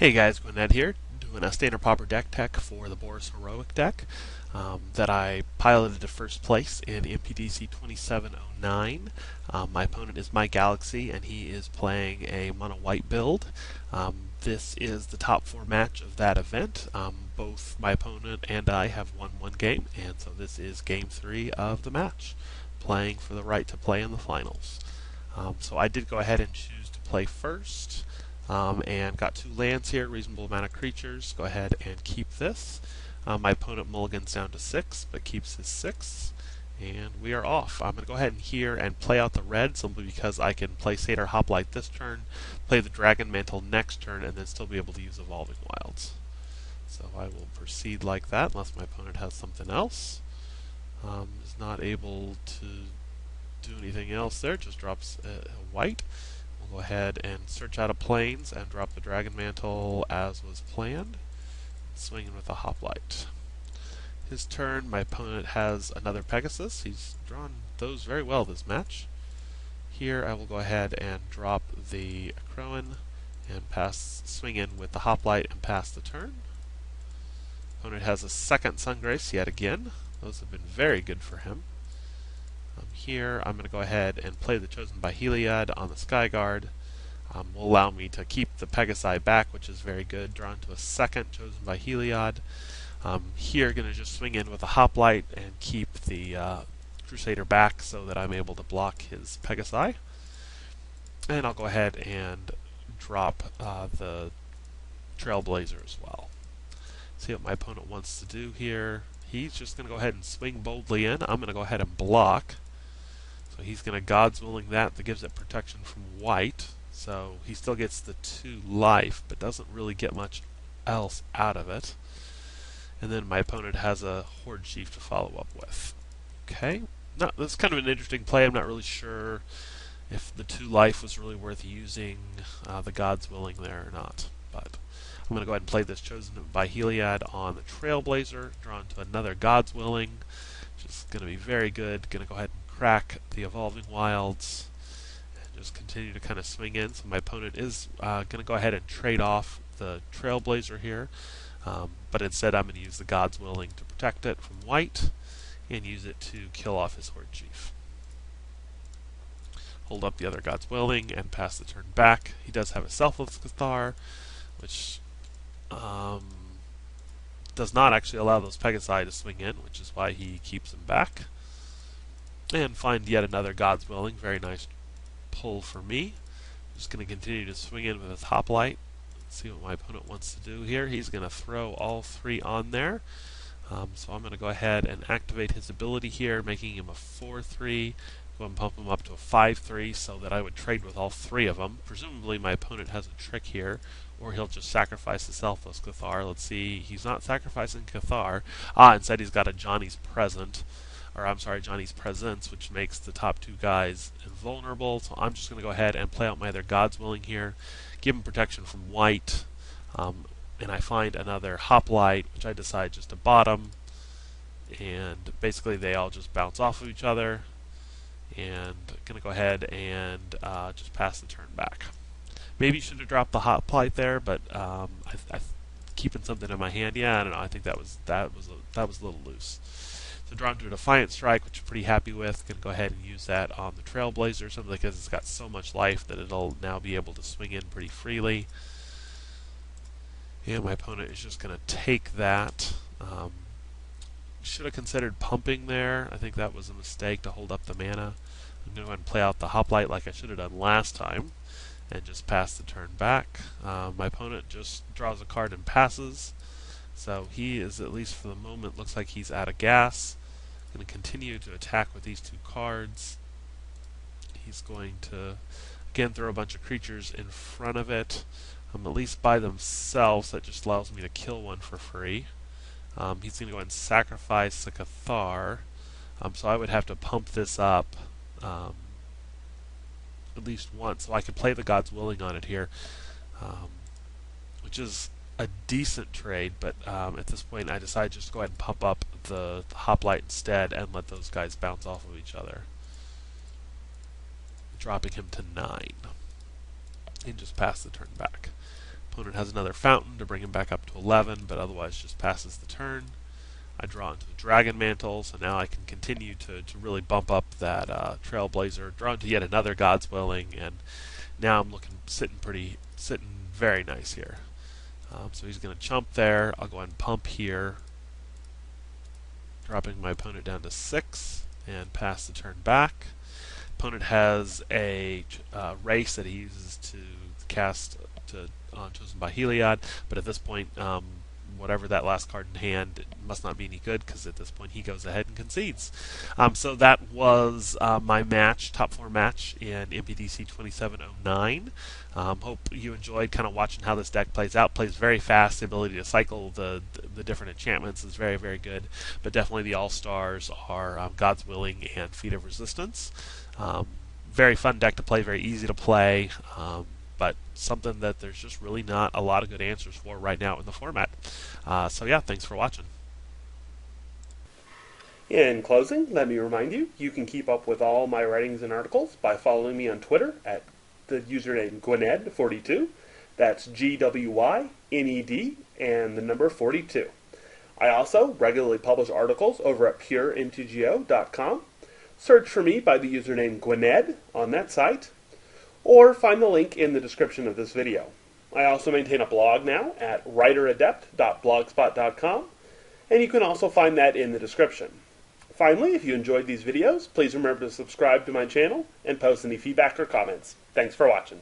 Hey guys, gwyned here, doing a standard Pauper deck tech for the Boros Heroic deck that I piloted to first place in MPDC 2709. My opponent is MyGalaxy, and he is playing a mono white build. This is the top 4 match of that event. Both my opponent and I have won one game, and so this is game 3 of the match, playing for the right to play in the finals. So I did go ahead and choose to play first. And got 2 lands here, reasonable amount of creatures. Go ahead and keep this. My opponent mulligans down to 6, but keeps his 6. And we are off. I'm going to go ahead and here and play out the red, simply because I can play Satyr Hoplite this turn, play the Dragon Mantle next turn, and then still be able to use Evolving Wilds. So I will proceed like that, unless my opponent has something else. Is not able to do anything else there, just drops a white. We'll go ahead and search out of planes and drop the Dragon Mantle as was planned. Swinging with a Hoplite. His turn, my opponent has another Pegasus. He's drawn those very well this match. Here I will go ahead and drop the Crowan and swing in with the Hoplite and pass the turn. Opponent has a second Sungrace yet again. Those have been very good for him. Here I'm going to go ahead and play the Chosen by Heliod on the Skyguard. Will allow me to keep the Pegasi back, which is very good. Drawn to a second Chosen by Heliod. Here going to just swing in with a Hoplite and keep the Crusader back so that I'm able to block his Pegasi. And I'll go ahead and drop the Trailblazer as well. See what my opponent wants to do here. He's just going to go ahead and swing boldly in. I'm going to go ahead and block. So he's going to God's Willing that gives it protection from white. So he still gets the 2 life, but doesn't really get much else out of it. And then my opponent has a Horde Chief to follow up with. Okay. Now, this is kind of an interesting play. I'm not really sure if the 2 life was really worth using the God's Willing there or not. But I'm going to go ahead and play this Chosen by Heliod on the Trailblazer, drawn to another God's Willing, which is going to be very good. Going to go ahead and crack the Evolving Wilds and just continue to kind of swing in. So my opponent is going to go ahead and trade off the Trailblazer here, but instead I'm going to use the God's Willing to protect it from white and use it to kill off his Horde Chief. Hold up the other God's Willing and pass the turn back. He does have a Selfless Cathar, which does not actually allow those Pegasi to swing in, which is why he keeps them back. And find yet another God's Willing. Very nice pull for me. Just going to continue to swing in with his Hoplite. Let's see what my opponent wants to do here. He's going to throw all 3 on there. So I'm going to go ahead and activate his ability here, making him a 4/3. Go and pump him up to a 5/3 so that I would trade with all 3 of them. Presumably my opponent has a trick here, or he'll just sacrifice the Selfless Cathar. Let's see, he's not sacrificing Cathar. Instead he's got a Johnny's Presence, which makes the top 2 guys invulnerable. So I'm just going to go ahead and play out my other God's Willing here, give him protection from white, and I find another Hoplite, which I decide just to bottom, and basically they all just bounce off of each other. And going to go ahead and just pass the turn back. Maybe should have dropped the Hoplite there, but I keeping something in my hand. Yeah, I don't know. I think that was a little loose. So drawn to a Defiant Strike, which I'm pretty happy with. Going to go ahead and use that on the Trailblazer, simply because it's got so much life that it'll now be able to swing in pretty freely. And my opponent is just going to take that. Should have considered pumping there. I think that was a mistake to hold up the mana. I'm going to go ahead and play out the Hoplite like I should have done last time and just pass the turn back. My opponent just draws a card and passes. So he is, at least for the moment, looks like he's out of gas. Going to continue to attack with these 2 cards. He's going to, again, throw a bunch of creatures in front of it. At least by themselves, that just allows me to kill one for free. He's going to go ahead and sacrifice the Cathar, so I would have to pump this up at least once, so I can play the God's Willing on it here, which is a decent trade, but at this point I decide just to go ahead and pump up the Hoplite instead and let those guys bounce off of each other, dropping him to 9, and just pass the turn back. Opponent has another fountain to bring him back up to 11, but otherwise just passes the turn. I draw into a Dragon Mantle, so now I can continue to really bump up that Trailblazer, draw into yet another God's Willing, and now I'm sitting very nice here. So he's going to chump there. I'll go ahead and pump here, dropping my opponent down to 6, and pass the turn back. Opponent has a race that he uses to cast Chosen by Heliod, but at this point, whatever that last card in hand, it must not be any good, because at this point he goes ahead and concedes. So that was my match, top 4 match in MPDC 2709. Hope you enjoyed kind of watching how this deck plays out. Plays very fast. The ability to cycle the different enchantments is very, very good, but definitely the all-stars are God's Willing and Feat of Resistance. Very fun deck to play, very easy to play, but something that there's just really not a lot of good answers for right now in the format. So yeah, thanks for watching. In closing, let me remind you, you can keep up with all my writings and articles by following me on Twitter at the username gwyned42. That's GWYNED and the number 42. I also regularly publish articles over at puremtgo.com. Search for me by the username gwyned on that site, or find the link in the description of this video. I also maintain a blog now at writeradept.blogspot.com, and you can also find that in the description. Finally, if you enjoyed these videos, please remember to subscribe to my channel and post any feedback or comments. Thanks for watching.